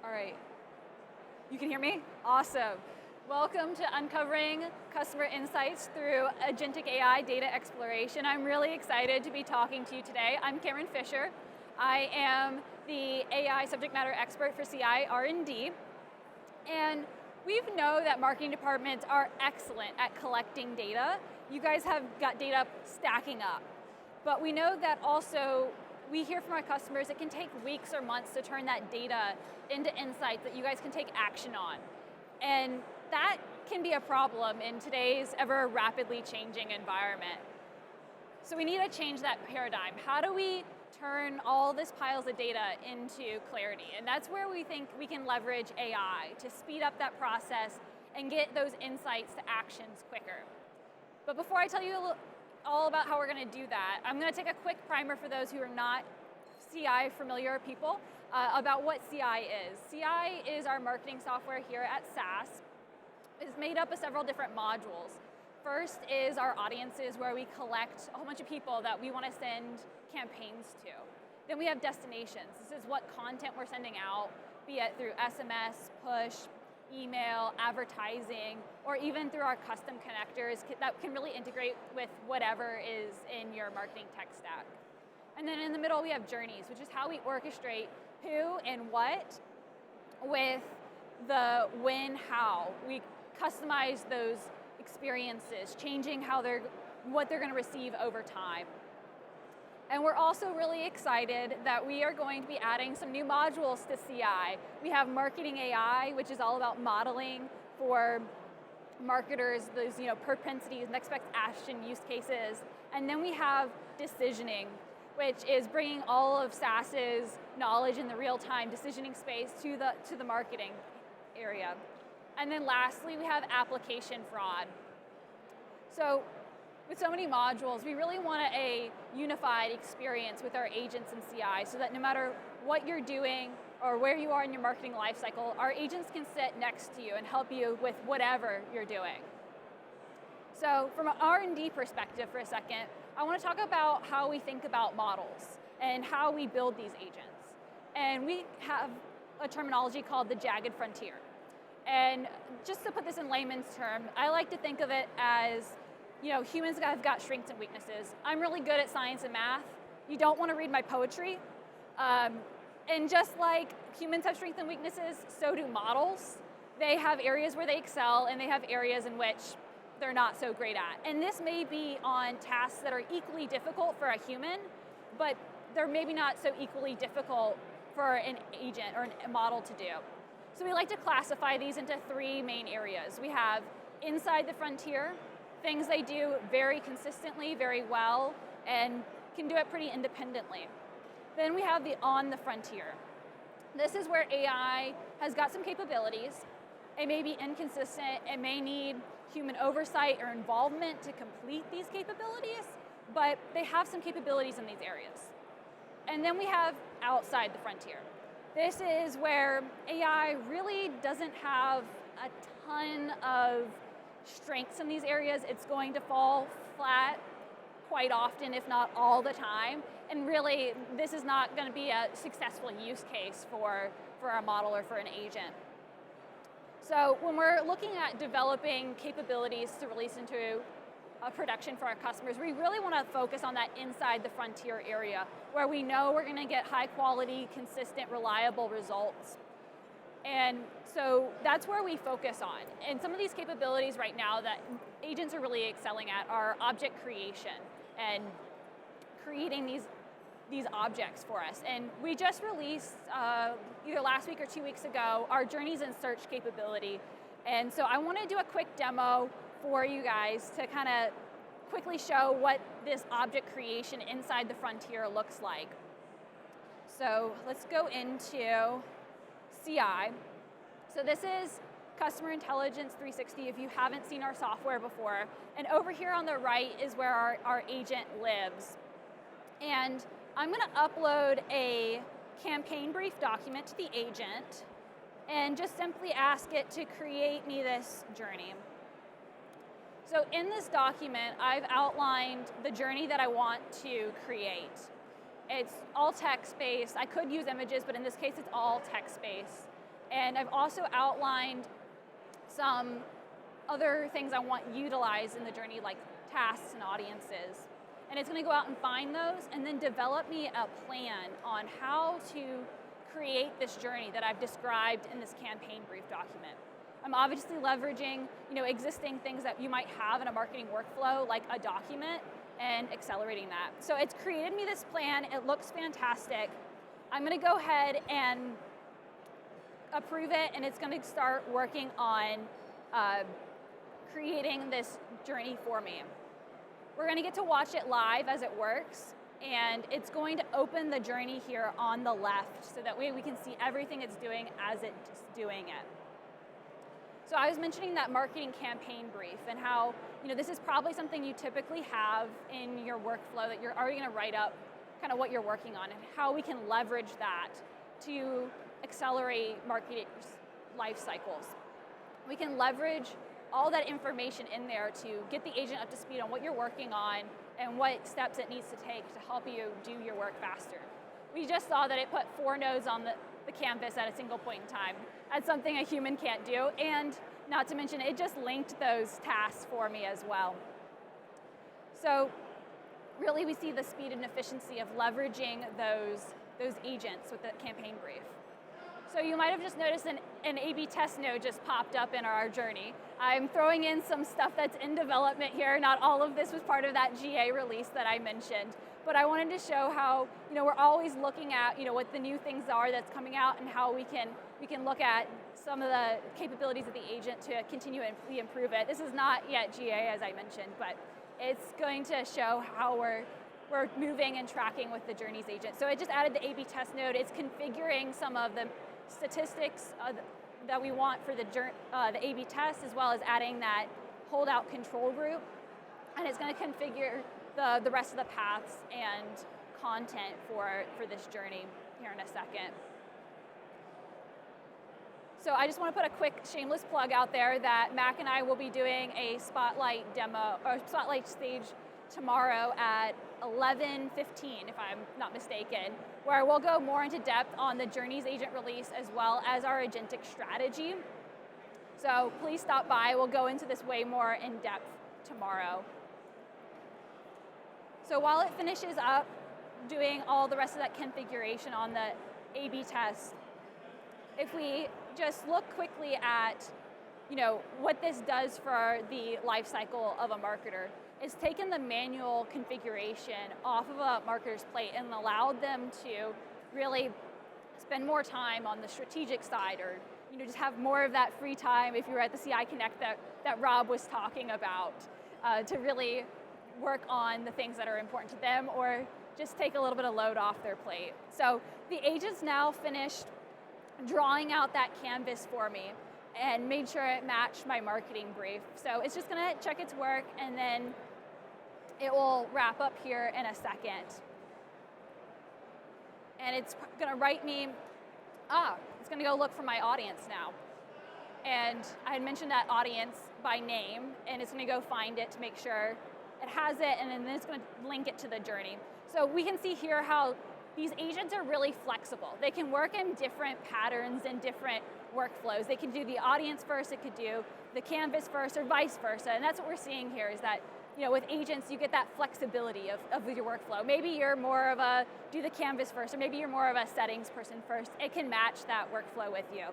All right. You can hear me? Awesome. Welcome to Uncovering Customer Insights through Agentic AI Data Exploration. I'm really excited to be talking to you today. I'm Cameron Fisher. I am the AI subject matter expert for CI R&D. And we know that marketing departments are excellent at collecting data. You guys have got data stacking up. But we know that also we hear from our customers it can take weeks or months to turn that data into insights that you guys can take action on. And that can be a problem in today's ever rapidly changing environment. So we need to change that paradigm. How do we turn all this piles of data into clarity? And that's where we think we can leverage AI to speed up that process and get those insights to actions quicker. But before I tell you all about how we're going to do that, I'm going to take a quick primer for those who are not CI familiar people about what CI is. CI is our marketing software here at SAS. It's made up of several different modules. First is our audiences, where we collect a whole bunch of people that we want to send campaigns to. Then we have destinations. This is what content we're sending out, be it through SMS, push, email, advertising, or even through our custom connectors that can really integrate with whatever is in your marketing tech stack. And then in the middle we have journeys, which is how we orchestrate who and what with the when, how. We customize those experiences, changing what they're going to receive over time. And we're also really excited that we are going to be adding some new modules to CI. We have Marketing AI, which is all about modeling for marketers, those propensities, next best action use cases. And then we have decisioning, which is bringing all of SaaS's knowledge in the real-time decisioning space to the marketing area. And then lastly, we have application fraud. So with so many modules, we really want a unified experience with our agents in CI so that no matter what you're doing or where you are in your marketing lifecycle, our agents can sit next to you and help you with whatever you're doing. So from an R&D perspective for a second, I want to talk about how we think about models and how we build these agents. And we have a terminology called the jagged frontier. And just to put this in layman's term, I like to think of it as humans have got strengths and weaknesses. I'm really good at science and math. You don't want to read my poetry. And just like humans have strengths and weaknesses, so do models. They have areas where they excel, and they have areas in which they're not so great at. And this may be on tasks that are equally difficult for a human, but they're maybe not so equally difficult for an agent or a model to do. So we like to classify these into three main areas. We have inside the frontier, things they do very consistently, very well, and can do it pretty independently. Then we have the on the frontier. This is where AI has got some capabilities. It may be inconsistent, it may need human oversight or involvement to complete these capabilities, but they have some capabilities in these areas. And then we have outside the frontier. This is where AI really doesn't have a ton of strengths in these areas. It's going to fall flat quite often, if not all the time. And really, this is not going to be a successful use case for a model or for an agent. So when we're looking at developing capabilities to release into a production for our customers, we really want to focus on that inside the frontier area where we know we're going to get high quality, consistent, reliable results. And so that's where we focus on. And some of these capabilities right now that agents are really excelling at are object creation and creating these objects for us. And we just released, either last week or 2 weeks ago, our journeys and search capability. And so I want to do a quick demo for you guys to kind of quickly show what this object creation inside the frontier looks like. So let's go into CI. So this is Customer Intelligence 360 if you haven't seen our software before. And over here on the right is where our agent lives. And I'm going to upload a campaign brief document to the agent and just simply ask it to create me this journey. So in this document, I've outlined the journey that I want to create. It's all text-based. I could use images, but in this case, it's all text-based. And I've also outlined some other things I want utilized in the journey, like tasks and audiences. And it's going to go out and find those and then develop me a plan on how to create this journey that I've described in this campaign brief document. I'm obviously leveraging, existing things that you might have in a marketing workflow, like a document, and accelerating that. So it's created me this plan. It looks fantastic. I'm going to go ahead and approve it, and it's going to start working on creating this journey for me. We're going to get to watch it live as it works, and it's going to open the journey here on the left so that way we can see everything it's doing as it's doing it. So I was mentioning that marketing campaign brief and how this is probably something you typically have in your workflow that you're already going to write up kind of what you're working on and how we can leverage that to accelerate marketing life cycles. We can leverage all that information in there to get the agent up to speed on what you're working on and what steps it needs to take to help you do your work faster. We just saw that it put 4 nodes on the canvas at a single point in time. That's something a human can't do, and not to mention it just linked those tasks for me as well. So really we see the speed and efficiency of leveraging those agents with the campaign brief. So you might have just noticed an A/B test node just popped up in our journey. I'm throwing in some stuff that's in development here. Not all of this was part of that GA release that I mentioned, but I wanted to show how we're always looking at what the new things are that's coming out and how we can look at some of the capabilities of the agent to continually improve it. This is not yet GA, as I mentioned, but it's going to show how we're moving and tracking with the Journeys agent. So it just added the A/B test node. It's configuring some of the statistics that we want for the A/B test, as well as adding that holdout control group. And it's going to configure the rest of the paths and content for this journey here in a second. So I just want to put a quick shameless plug out there that Mac and I will be doing a spotlight demo or spotlight stage tomorrow at 11:15, if I'm not mistaken, where we'll go more into depth on the Journeys agent release as well as our agentic strategy. So please stop by. We'll go into this way more in depth tomorrow. So while it finishes up doing all the rest of that configuration on the A/B test, if we just look quickly at what this does for the life cycle of a marketer, it's taken the manual configuration off of a marketer's plate and allowed them to really spend more time on the strategic side, or just have more of that free time if you were at the CI Connect that Rob was talking about, to really work on the things that are important to them or just take a little bit of load off their plate. So the agent's now finished drawing out that canvas for me and made sure it matched my marketing brief. So it's just gonna check its work and then it will wrap up here in a second. And it's gonna write me, it's gonna go look for my audience now. And I had mentioned that audience by name, and it's gonna go find it to make sure it has it, and then it's gonna link it to the journey. So we can see here how these agents are really flexible. They can work in different patterns and different workflows. They can do the audience first, it could do the canvas first, or vice versa. And that's what we're seeing here is that, with agents, you get that flexibility of your workflow. Maybe you're more of a do the canvas first, or maybe you're more of a settings person first. It can match that workflow with you.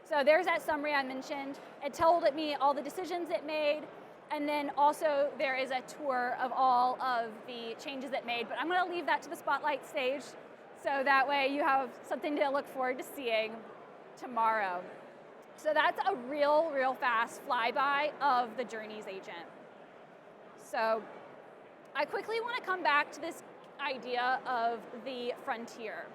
So there's that summary I mentioned. It told me all the decisions it made, and then also there is a tour of all of the changes it made, but I'm gonna leave that to the spotlight stage, so that way you have something to look forward to seeing tomorrow. So that's a real fast flyby of the Journeys agent. So I quickly want to come back to this idea of the frontier.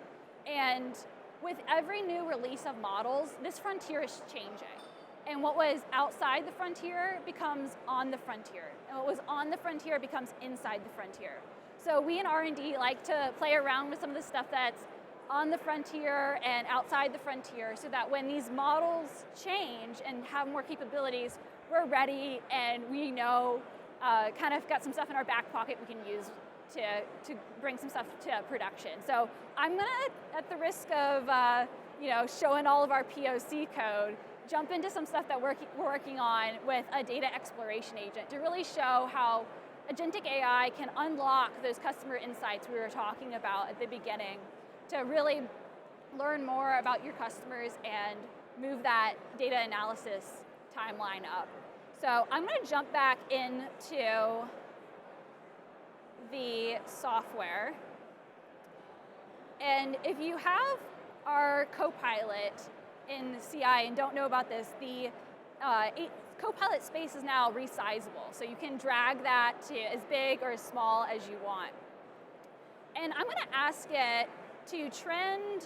And with every new release of models, this frontier is changing. And what was outside the frontier becomes on the frontier. And what was on the frontier becomes inside the frontier. So we in R&D like to play around with some of the stuff that's on the frontier and outside the frontier, so that when these models change and have more capabilities, we're ready and we know, kind of got some stuff in our back pocket we can use to bring some stuff to production. So I'm gonna, at the risk of showing all of our POC code, jump into some stuff that we're working on with a data exploration agent to really show how Agentic AI can unlock those customer insights we were talking about at the beginning to really learn more about your customers and move that data analysis timeline up. So I'm going to jump back into the software. And if you have our Copilot in CI and don't know about this, the Copilot space is now resizable. So you can drag that to as big or as small as you want. And I'm going to ask it to trend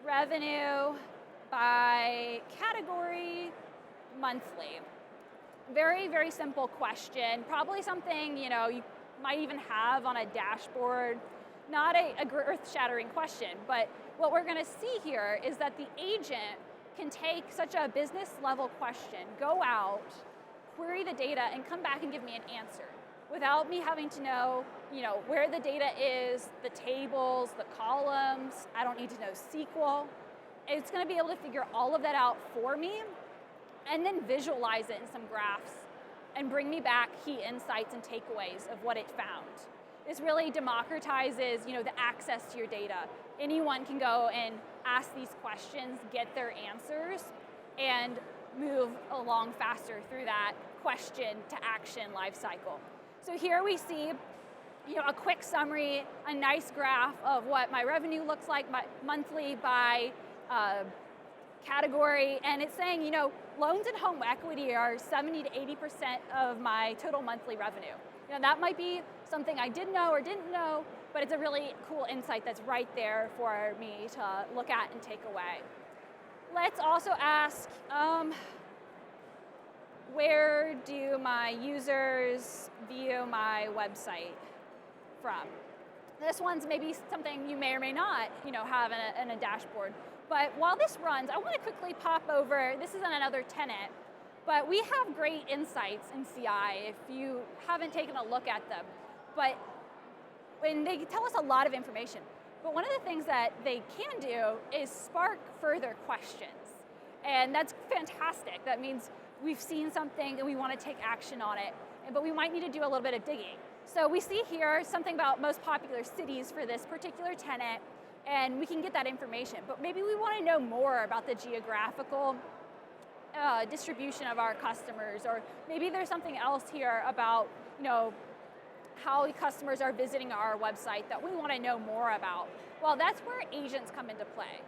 revenue by category monthly. Very, very simple question. Probably something you might even have on a dashboard. Not a earth-shattering question, but what we're going to see here is that the agent can take such a business-level question, go out, query the data, and come back and give me an answer without me having to know, where the data is, the tables, the columns. I don't need to know SQL. It's going to be able to figure all of that out for me and then visualize it in some graphs and bring me back key insights and takeaways of what it found. This really democratizes, the access to your data. Anyone can go and ask these questions, get their answers, and move along faster through that question to action lifecycle. So here we see, a quick summary, a nice graph of what my revenue looks like monthly by category, and it's saying, loans and home equity are 70 to 80% of my total monthly revenue. That might be something I did know or didn't know, but it's a really cool insight that's right there for me to look at and take away. Let's also ask, where do my users view my website from? This one's maybe something you may or may not, have in a dashboard. But while this runs, I want to quickly pop over. This is on another tenant, but we have great insights in CI if you haven't taken a look at them. But when they tell us a lot of information, but one of the things that they can do is spark further questions. And that's fantastic. That means we've seen something and we want to take action on it, but we might need to do a little bit of digging. So we see here something about most popular cities for this particular tenant, and we can get that information. But maybe we want to know more about the geographical distribution of our customers, or maybe there's something else here about, how customers are visiting our website that we want to know more about. Well, that's where agents come into play.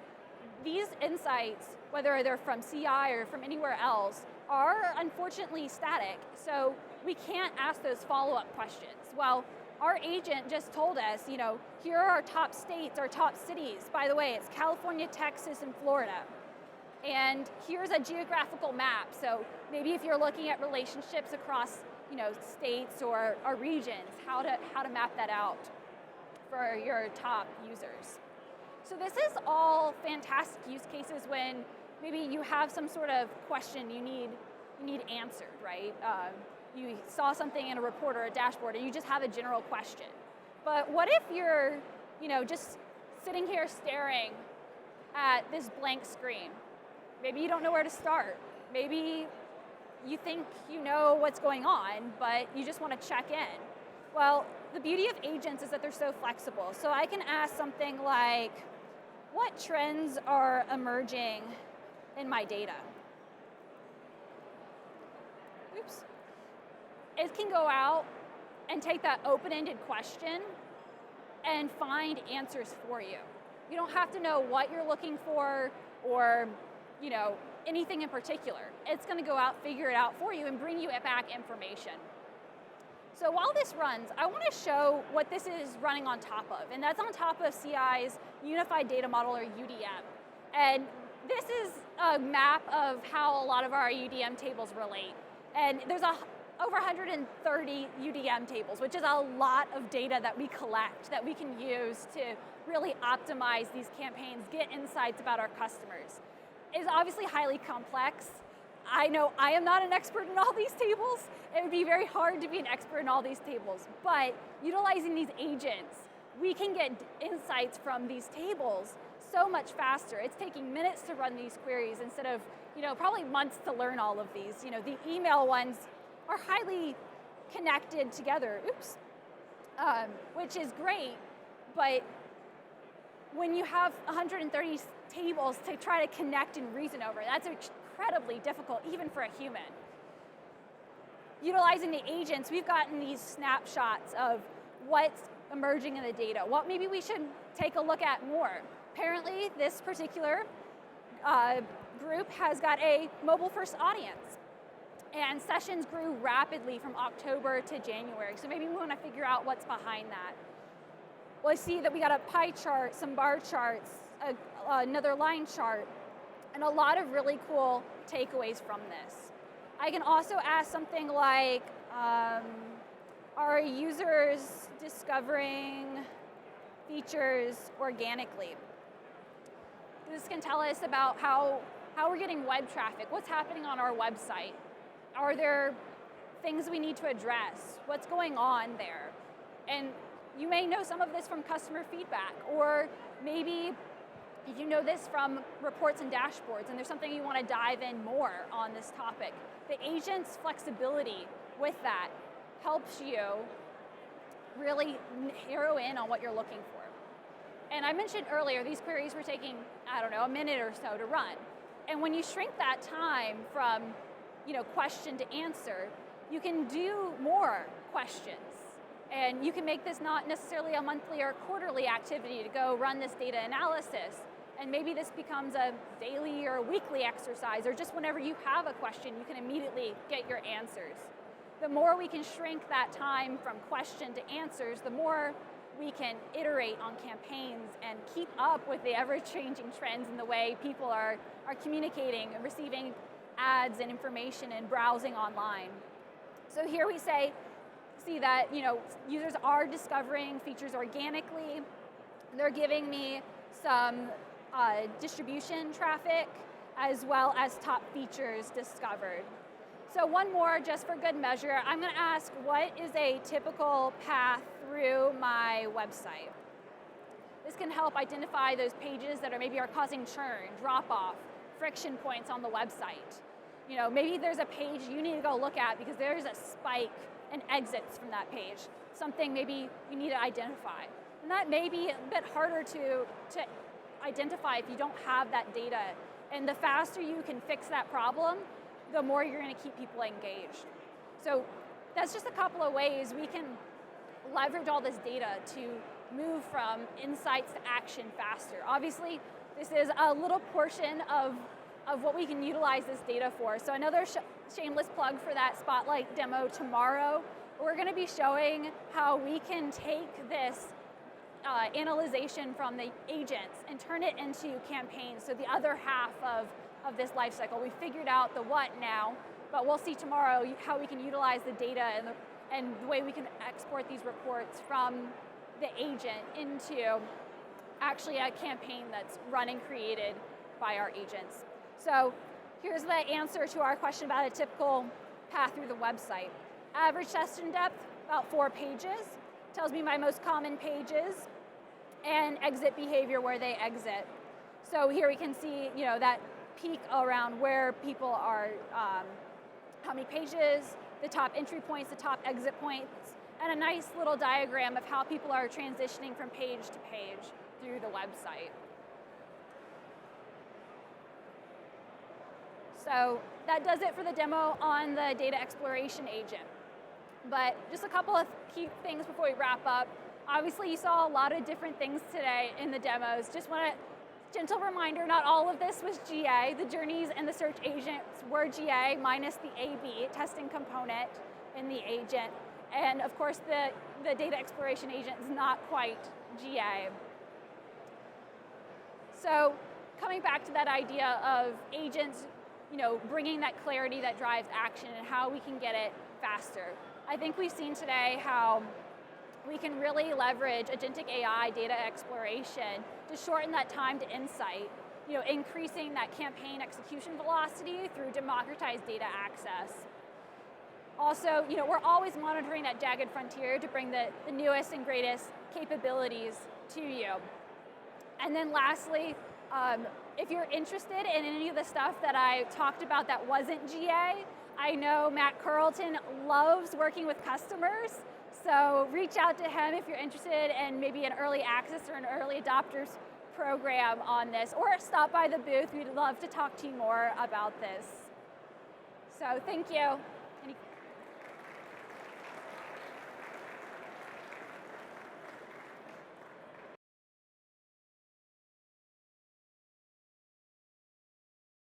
These insights, whether they're from CI or from anywhere else, are unfortunately static, so we can't ask those follow-up questions. Well, our agent just told us, here are our top states, our top cities. By the way, it's California, Texas, and Florida. And here's a geographical map. So maybe if you're looking at relationships across, states or regions, how to map that out for your top users. So this is all fantastic use cases when maybe you have some sort of question you need answered, right? You saw something in a report or a dashboard and you just have a general question. But what if you're, just sitting here staring at this blank screen? Maybe you don't know where to start. Maybe you think you know what's going on, but you just want to check in. Well, the beauty of agents is that they're so flexible. So I can ask something like, what trends are emerging in my data? Oops. It can go out and take that open-ended question and find answers for you. You don't have to know what you're looking for or, anything in particular. It's going to go out, figure it out for you, and bring you back information. So while this runs, I want to show what this is running on top of, and that's on top of CI's Unified Data Model, or UDM. And this is a map of how a lot of our UDM tables relate. And there's over 130 UDM tables, which is a lot of data that we collect that we can use to really optimize these campaigns, get insights about our customers. It's obviously highly complex. I know I am not an expert in all these tables. It would be very hard to be an expert in all these tables, but utilizing these agents, we can get insights from these tables so much faster. It's taking minutes to run these queries instead of probably months to learn all of these. The email ones are highly connected together, which is great, but when you have 130 tables to try to connect and reason over, that's incredibly difficult, even for a human. Utilizing the agents, we've gotten these snapshots of what's emerging in the data, what maybe we should take a look at more. Apparently, this particular group has got a mobile-first audience, and sessions grew rapidly from October to January, so maybe we want to figure out what's behind that. Well, I see that we got a pie chart, some bar charts, another line chart, and a lot of really cool takeaways from this. I can also ask something like, are users discovering features organically? This can tell us about how we're getting web traffic, what's happening on our website. Are there things we need to address? What's going on there? And you may know some of this from customer feedback, or maybe you know this from reports and dashboards, and there's something you want to dive in more on this topic. The agent's flexibility with that helps you really narrow in on what you're looking for. And I mentioned earlier, these queries were taking, a minute or so to run. And when you shrink that time from, question to answer, you can do more questions. And you can make this not necessarily a monthly or quarterly activity to go run this data analysis. And maybe this becomes a daily or weekly exercise, or just whenever you have a question, you can immediately get your answers. The more we can shrink that time from question to answers, the more we can iterate on campaigns and keep up with the ever-changing trends in the way people are communicating and receiving ads and information and browsing online. So here we see that users are discovering features organically. They're giving me some distribution traffic as well as top features discovered. So one more, just for good measure, I'm going to ask, what is a typical path through my website? This can help identify those pages that maybe are causing churn, drop-off, friction points on the website. Maybe there's a page you need to go look at because there's a spike in exits from that page, something maybe you need to identify. And that may be a bit harder to identify if you don't have that data. And the faster you can fix that problem, the more you're going to keep people engaged. So that's just a couple of ways we can leverage all this data to move from insights to action faster. Obviously, this is a little portion of what we can utilize this data for. So another shameless plug for that Spotlight demo tomorrow. We're going to be showing how we can take this analyzation from the agents and turn it into campaigns. So the other half of this life cycle. We figured out the what now, but we'll see tomorrow how we can utilize the data and the way we can export these reports from the agent into actually a campaign that's run and created by our agents. So here's the answer to our question about a typical path through the website. Average session depth, about 4 pages. Tells me my most common pages and exit behavior, where they exit. So here we can see, that peak around where people are, how many pages, the top entry points, the top exit points, and a nice little diagram of how people are transitioning from page to page through the website. So that does it for the demo on the data exploration agent. But just a couple of key things before we wrap up. Obviously, you saw a lot of different things today in the demos. Just want a gentle reminder, not all of this was GA. The journeys and the search agents were GA minus the A/B testing component in the agent. And of course, the data exploration agent is not quite GA. So coming back to that idea of agents, bringing that clarity that drives action and how we can get it faster. I think we've seen today how we can really leverage agentic AI data exploration to shorten that time to insight, increasing that campaign execution velocity through democratized data access. Also, we're always monitoring that jagged frontier to bring the newest and greatest capabilities to you. And then lastly, if you're interested in any of the stuff that I talked about that wasn't GA, I know Matt Carlton loves working with customers, so reach out to him if you're interested in maybe an early access or an early adopters program on this, or stop by the booth. We'd love to talk to you more about this. So thank you.